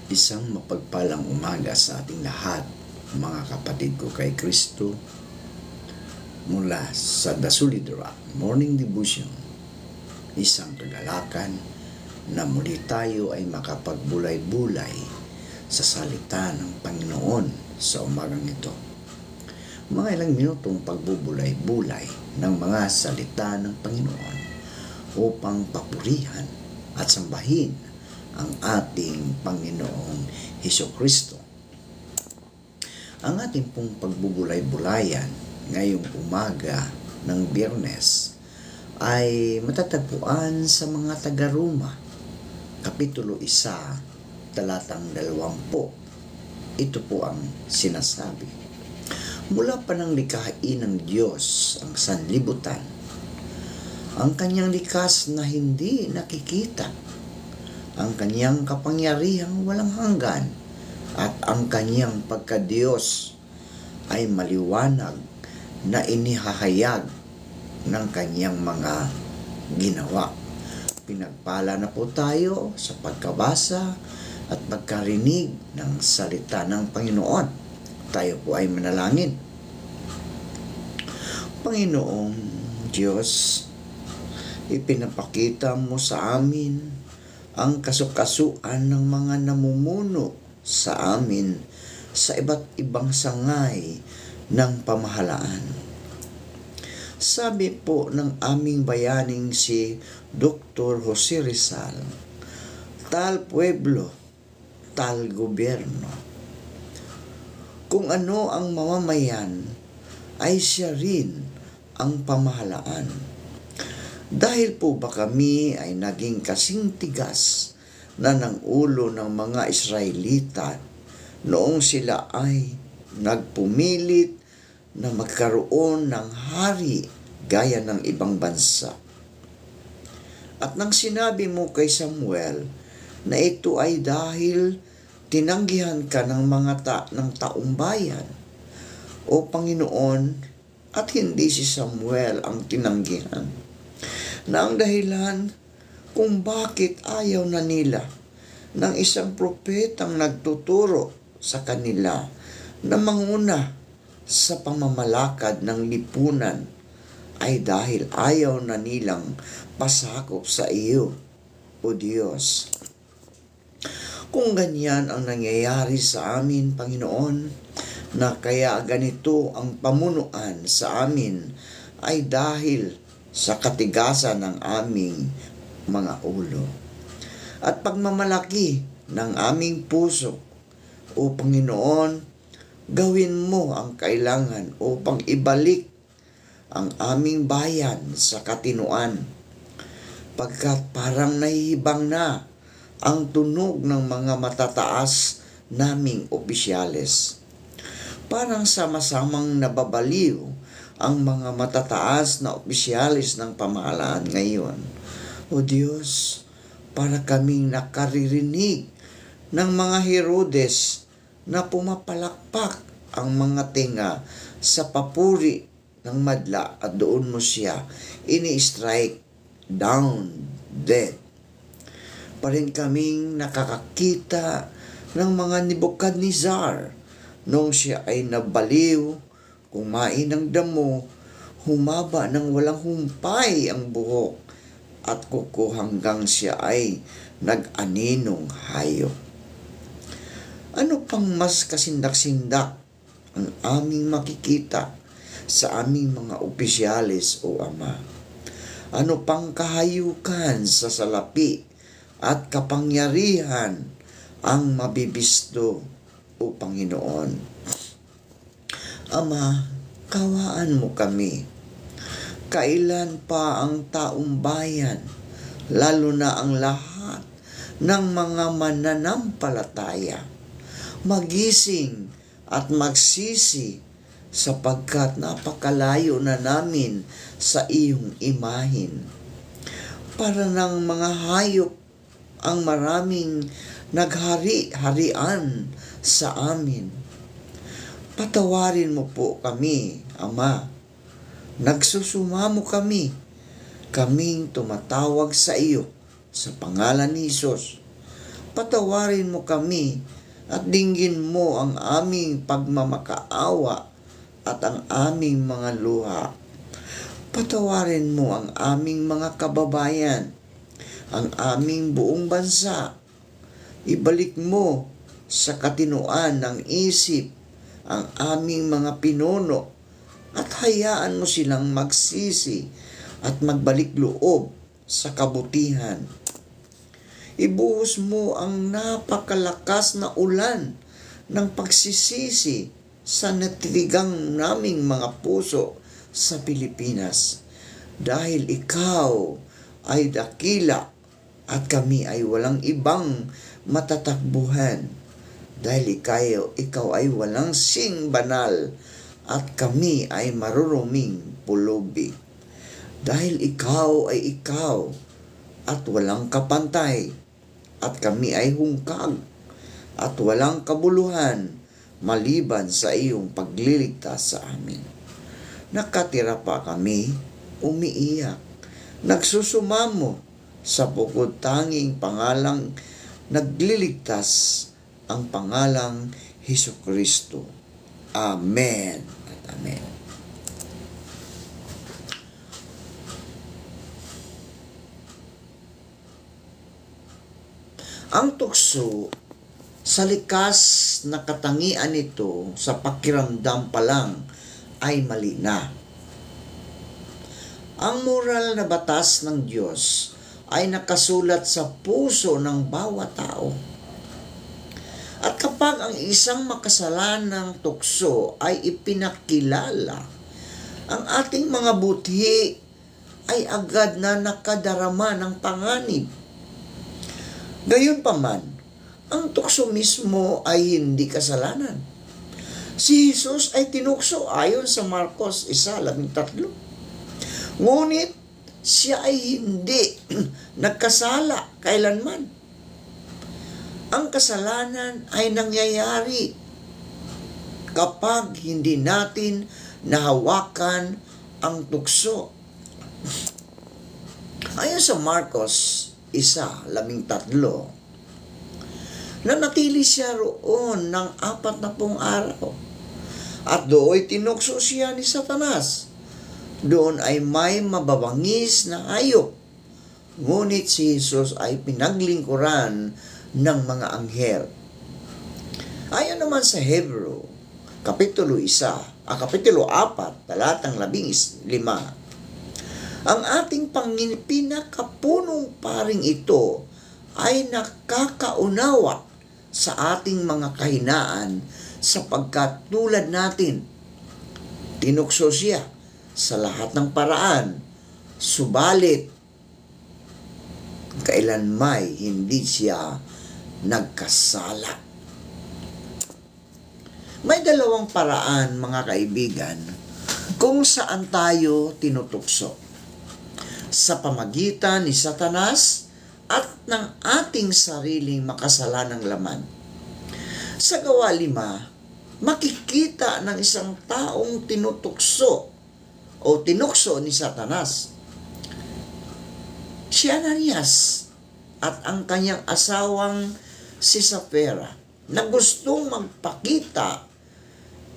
Isang mapagpalang umaga sa ating lahat, mga kapatid ko kay Kristo, mula sa The Solid Rock Morning Devotion. Isang kagalakan na muli tayo ay makapagbulay-bulay sa salita ng Panginoon sa umagang ito. Mga ilang minutong pagbubulay-bulay ng mga salita ng Panginoon upang papurihan at sambahin ang ating Panginoong Hesukristo. Ang ating pong pagbubulay-bulayan ngayong umaga ng Biyernes ay matatagpuan sa mga taga-Roma, Kapitulo 1, talatang 20. Ito po ang sinasabi. Mula pa ng likhain ng Diyos ang sanlibutan, ang kanyang likas na hindi nakikita, ang kanyang kapangyarihang walang hanggan at ang kanyang pagkadiyos ay maliwanag na inihahayag ng kanyang mga ginawa. Pinagpala na po tayo sa pagkabasa at pagkarinig ng salita ng Panginoon. Tayo po ay manalangin. Panginoong Diyos, ipinapakita mo sa amin ang kasukasuan ng mga namumuno sa amin sa iba't ibang sangay ng pamahalaan. Sabi po ng aming bayaning si Dr. Jose Rizal, tal pueblo, tal gobyerno. Kung ano ang mamamayan, ay siya rin ang pamahalaan. Dahil po ba kami ay naging kasing tigas na ng ulo ng mga Israelita noong sila ay nagpumilit na magkaroon ng hari gaya ng ibang bansa. At nang sinabi mo kay Samuel na ito ay dahil tinanggihan ka ng mga ng taong bayan, O Panginoon, at hindi si Samuel ang tinanggihan, na ang dahilan kung bakit ayaw na nila ng isang propetang nagtuturo sa kanila na manguna sa pamamalakad ng lipunan ay dahil ayaw na nilang pasakop sa iyo, O Diyos. Kung ganyan ang nangyayari sa amin, Panginoon, na kaya ganito ang pamunuan sa amin ay dahil sa katigasan ng aming mga ulo at pagmamalaki ng aming puso. O Panginoon, gawin mo ang kailangan upang ibalik ang aming bayan sa katinuan, pagkat parang nahihibang na ang tunog ng mga matataas naming opisyales. Parang sama-samang nababaliw ang mga matataas na opisyalis ng pamahalaan ngayon. O Diyos, para kaming nakaririnig ng mga Herodes na pumapalakpak ang mga tenga sa papuri ng madla at doon mo siya ini-strike down dead. Parin kaming nakakakita ng mga Nebuchadnezzar noong siya ay nabaliw, kumain ng damo, humaba ng walang humpay ang buhok, at kuko hanggang siya ay nag-aninong hayop. Ano pang mas kasindak-sindak ang aming makikita sa aming mga opisyalis, O Ama? Ano pang kahayukan sa salapi at kapangyarihan ang mabibisto, O Panginoon? Ama, kawaan mo kami. Kailan pa ang taong bayan, lalo na ang lahat ng mga mananampalataya, magising at magsisi sapagkat napakalayo na namin sa iyong imahin? Para ng mga hayop ang maraming naghari-harian sa amin. Patawarin mo po kami, Ama. Nagsusumamo kami. Kaming tumatawag sa iyo sa pangalan ni Hesus. Patawarin mo kami at dinggin mo ang aming pagmamakaawa at ang aming mga luha. Patawarin mo ang aming mga kababayan, ang aming buong bansa. Ibalik mo sa katinoan ng isip ang aming mga pinuno at hayaan mo silang magsisi at magbalik loob sa kabutihan. Ibuhos mo ang napakalakas na ulan ng pagsisisi sa natitigang naming mga puso sa Pilipinas. Dahil ikaw ay dakila at kami ay walang ibang matatakbuhan. Dahil ikaw ay walang sing banal at kami ay maruruming pulubi. Dahil ikaw ay ikaw at walang kapantay at kami ay hungkag at walang kabuluhan maliban sa iyong pagliligtas sa amin. Nakatira pa kami, umiiyak, nagsusumamo sa bukod tanging pangalang nagliligtas, ang pangalang Hesukristo. Amen at amen. Ang tukso sa likas na katangian nito sa pakiramdam pa lang ay mali na. Ang moral na batas ng Diyos ay nakasulat sa puso ng bawat tao. At kapag ang isang makasalanang tukso ay ipinakilala, ang ating mga buti ay agad na nakadarama ng panganib. Gayunpaman, ang tukso mismo ay hindi kasalanan. Si Jesus ay tinukso ayon sa Marcos 1:13. Ngunit siya ay hindi nagkasala kailanman. Ang kasalanan ay nangyayari kapag hindi natin nahawakan ang tukso. Ayon sa Marcos 1:13, nanatili siya roon ng 40 araw at doon tinukso siya ni Satanas. Doon ay may mababangis na hayop, ngunit si Jesus ay pinaglingkuran ng mga anghel. Ayon naman sa Hebreo, Kapitulo 4, talatang 15, ang ating pinakapunong paring ito ay nakakaunawa sa ating mga kahinaan sapagkat tulad natin, tinukso siya sa lahat ng paraan, subalit kailanmay hindi siya nagkasala. May dalawang paraan, mga kaibigan, kung saan tayo tinutukso. Sa pamagitan ni Satanas at ng ating sariling makasalanang laman. Sa Gawa 5, makikita ng isang taong tinutukso o tinukso ni Satanas. Si Ananias at ang kanyang asawang si Sapphira na gustong magpakita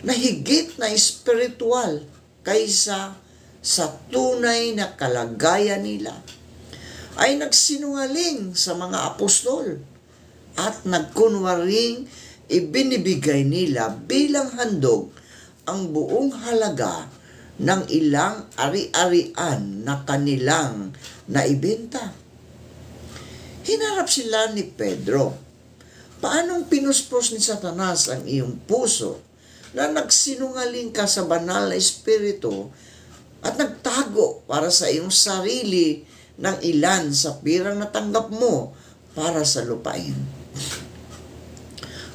na higit na espiritual kaysa sa tunay na kalagayan nila, ay nagsinungaling sa mga apostol at nagkunwaring ibinibigay nila bilang handog ang buong halaga ng ilang ari-arian na kanilang naibenta. Hinarap sila ni Pedro. Paanong pinuspos ni Satanas ang iyong puso na nagsinungaling ka sa banal na espiritu at nagtago para sa iyong sarili ng ilan sa pirang natanggap mo para sa lupain?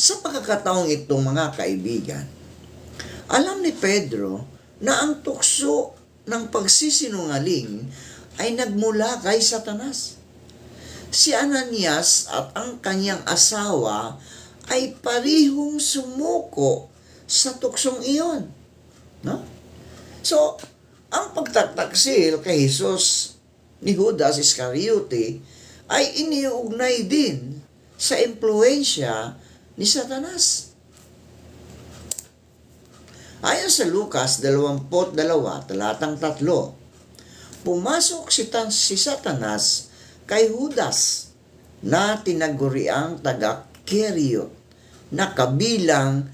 Sa pagkakataong ito, mga kaibigan, alam ni Pedro na ang tukso ng pagsisinungaling ay nagmula kay Satanas. Si Ananias at ang kanyang asawa ay parihong sumuko sa tuksong iyon. No? So, ang pagtataksil kay Jesus ni Judas Iscariote ay iniugnay din sa impluensya ni Satanas. Ayon sa Lucas 22, talatang 3, pumasok si Satanas kay Judas na tinaguriang taga-Keriot na kabilang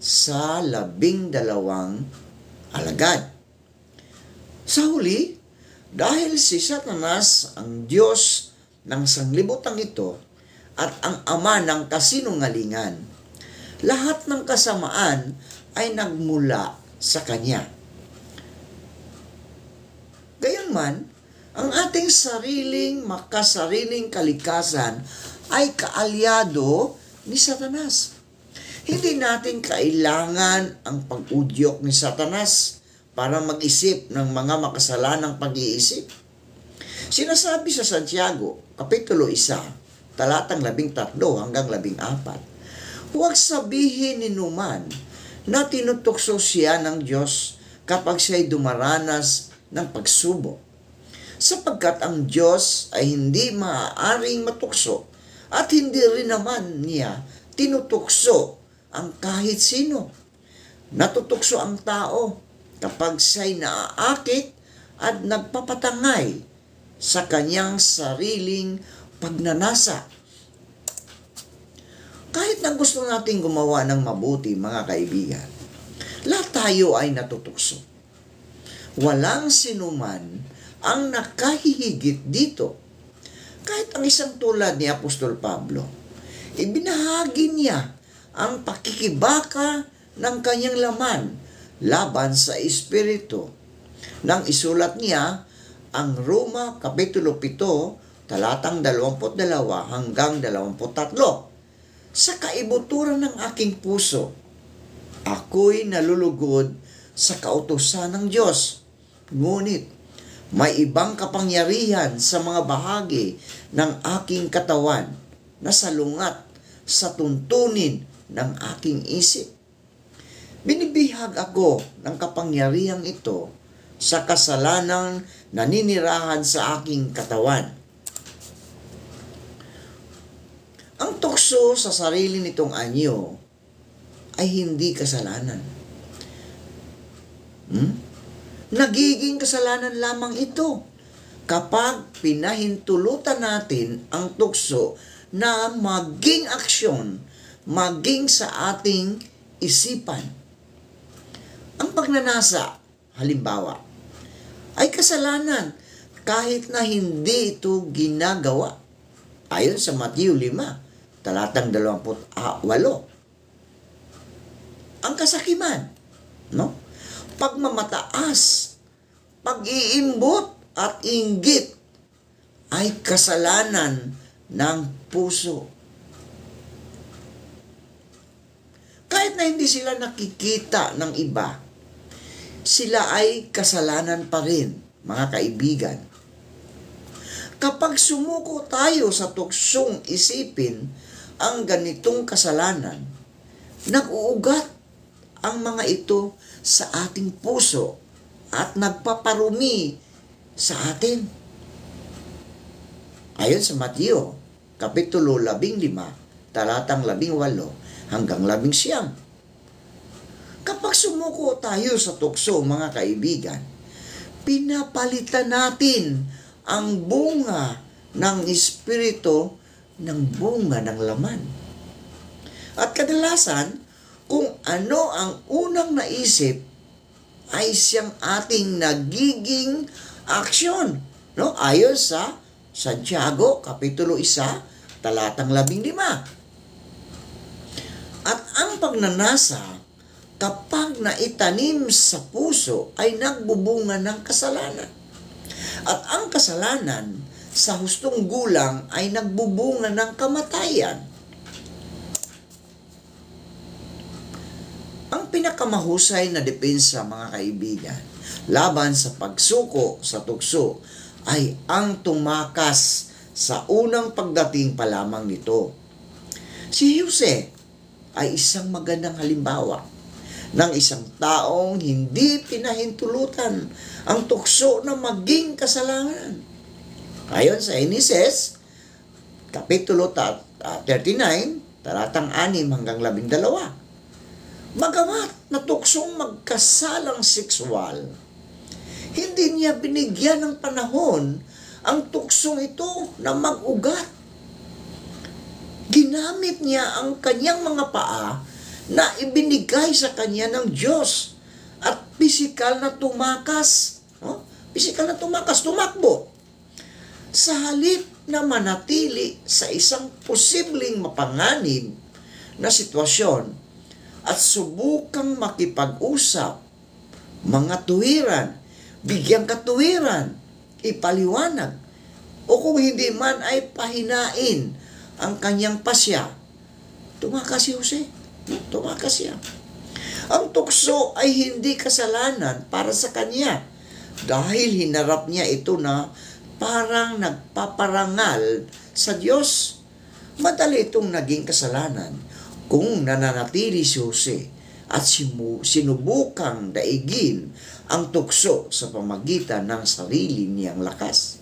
sa 12 alagad. Sa huli, dahil si Satanas ang Diyos ng sanglibutang ito at ang ama ng kasinungalingan, lahat ng kasamaan ay nagmula sa kanya. Gayunman, ang ating makasariling kalikasan ay kaalyado ni Satanas. Hindi natin kailangan ang pag-udyok ni Satanas para mag-isip ng mga makasalanang pag-iisip. Sinasabi sa Santiago, Kapitulo 1, talatang 13 hanggang 14, huwag sabihin ni numan na tinutukso siya ng Diyos kapag siya'y dumaranas ng pagsubok, sapagkat ang Diyos ay hindi maaaring matukso at hindi rin naman niya tinutukso ang kahit sino. Natutukso ang tao kapag siya'y naaakit at nagpapatangay sa kanyang sariling pagnanasa. Kahit na gusto nating gumawa ng mabuti, mga kaibigan, lahat tayo ay natutukso. Walang sinuman ang nakahihigit dito. Kahit ang isang tulad ni Apostol Pablo, ibinahagi niya ang pakikibaka ng kanyang laman laban sa Espiritu nang isulat niya ang Roma Kapitulo 7, talatang 22 hanggang 23. Sa kaibuturan ng aking puso, ako'y nalulugod sa kautusan ng Diyos. Ngunit, may ibang kapangyarihan sa mga bahagi ng aking katawan na salungat sa tuntunin ng aking isip. Binibihag ako ng kapangyarihang ito sa kasalanang naninirahan sa aking katawan. Ang tukso sa sarili nitong anyo ay hindi kasalanan. Nagiging kasalanan lamang ito kapag pinahintulutan natin ang tukso na maging aksyon, maging sa ating isipan. Ang pagnanasa, halimbawa, ay kasalanan kahit na hindi ito ginagawa. Ayon sa Matthew 5, talatang 28. Ang kasakiman, no? Pagmamataas, pag-iimbot at inggit ay kasalanan ng puso. Kahit na hindi sila nakikita ng iba, sila ay kasalanan pa rin, mga kaibigan. Kapag sumuko tayo sa tuksong isipin ang ganitong kasalanan, nag-uugat ang mga ito sa ating puso at nagpaparumi sa atin. Ayon sa Mateo, Kapitulo 15, talatang 18 hanggang 19. Kapag sumuko tayo sa tukso, mga kaibigan, pinapalitan natin ang bunga ng Espiritu ng bunga ng laman. At kadalasan, kung ano ang unang naisip, ay siyang ating nagiging aksyon. No? Ayon sa Santiago, Kapitulo 1, talatang 15. At ang pagnanasa, kapag naitanim sa puso, ay nagbubunga ng kasalanan. At ang kasalanan sa hustong gulang ay nagbubunga ng kamatayan. Ang pinakamahusay na depensa, mga kaibigan, laban sa pagsuko sa tukso ay ang tumakas sa unang pagdating pa lamang nito. Si Jose ay isang magandang halimbawa ng isang taong hindi pinahintulutan ang tukso na maging kasalanan. Ayon sa Genesis, Kapitulo 3, 39, talatang 6 hanggang 12. Magamat natuksong magkasalang sexual, hindi niya binigyan ng panahon ang tuksong ito na mag-ugat. Ginamit niya ang kanyang mga paa na ibinigay sa kanya ng Diyos at pisikal na tumakas. Pisikal na tumakas, tumakbo. Sa halip na manatili sa isang posibleng mapanganib na sitwasyon at subukang makipag-usap, mga tuwiran, bigyang katuwiran, ipaliwanag, o kung hindi man ay pahinain ang kanyang pasya. Tumakas si Jose. Tumakas siya. Ang tukso ay hindi kasalanan para sa kanya dahil hinarap niya ito na parang nagpaparangal sa Diyos. Madali itong naging kasalanan kung nananatili si Jose at sinubukang daigin ang tukso sa pamagitan ng sarili niyang lakas.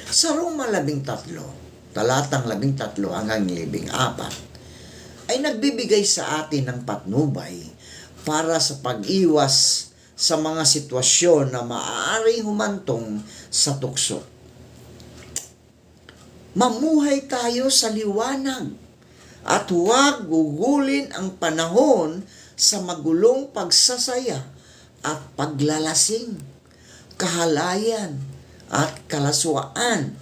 Sa Roma 13, talatang 13 hanggang 14, ay nagbibigay sa atin ng patnubay para sa pag-iwas sa mga sitwasyon na maaaring humantong sa tukso. Mamuhay tayo sa liwanag at huwag gugulin ang panahon sa magulong pagsasaya at paglalasing, kahalayan at kalaswaan,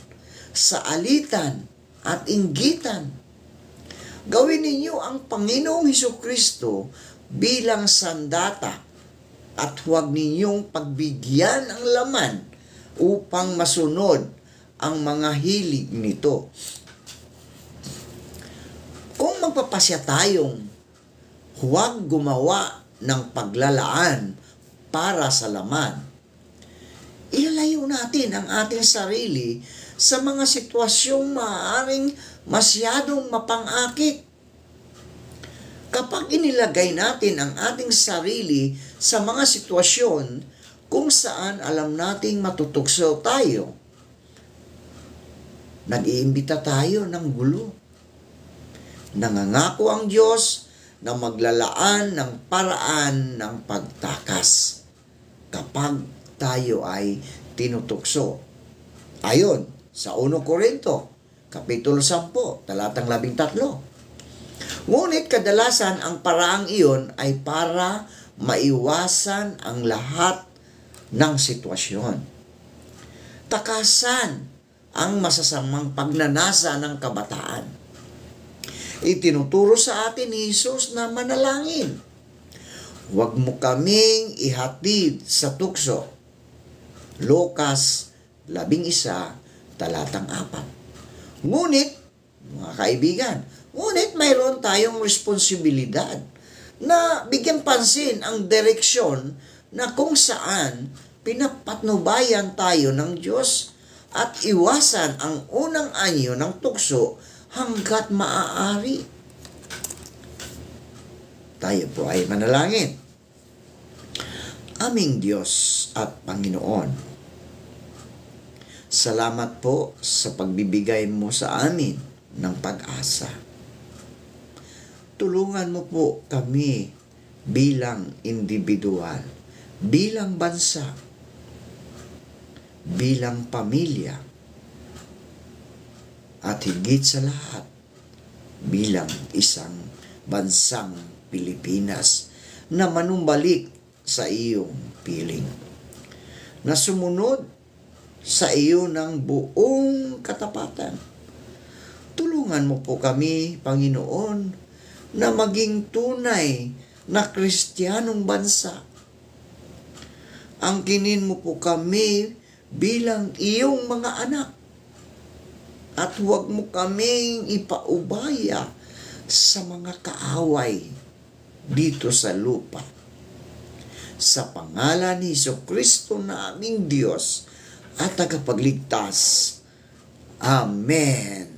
sa alitan at inggitan. Gawin ninyo ang Panginoong Hesukristo bilang sandata at huwag ninyong pagbigyan ang laman upang masunod ang mga hilig nito. Kung magpapasya tayong huwag gumawa ng paglalaan para sa laman, ilalayo natin ang ating sarili sa mga sitwasyong maaaring masyadong mapang-akit. Kapag inilagay natin ang ating sarili sa mga sitwasyon kung saan alam nating matutukso tayo, nag-iimbita tayo ng gulo. Nangangako ang Diyos na maglalaan ng paraan ng pagtakas kapag tayo ay tinutukso. Ayon sa 1 Korinto, Kapitulo 10, talatang 13. Ngunit kadalasan ang paraang iyon ay para maiwasan ang lahat ng sitwasyon. Takasan ang masasamang pagnanasa ng kabataan. Itinuturo sa atin ni Jesus na manalangin. Huwag mo kaming ihatid sa tukso. Lukas 11, talatang 4. Ngunit, mga kaibigan, mayroon tayong responsibilidad na bigyan pansin ang direksyon na kung saan pinapatnubayan tayo ng Diyos at iwasan ang unang anyo ng tukso hanggat maaari. Tayo po ay manalangin. Aming Diyos at Panginoon, salamat po sa pagbibigay mo sa amin ng pag-asa. Tulungan mo po kami bilang individual, bilang bansa, bilang pamilya, at higit sa lahat, bilang isang bansang Pilipinas na manumbalik sa iyong piling, na sumunod sa iyo ng buong katapatan. Tulungan mo po kami, Panginoon, na maging tunay na Kristiyanong bansa. Angkinin mo po kami bilang iyong mga anak. At huwag mo kaming ipaubaya sa mga kaaway dito sa lupa. Sa pangalan ni Jesucristo na aming Diyos at tagapagligtas. Amen.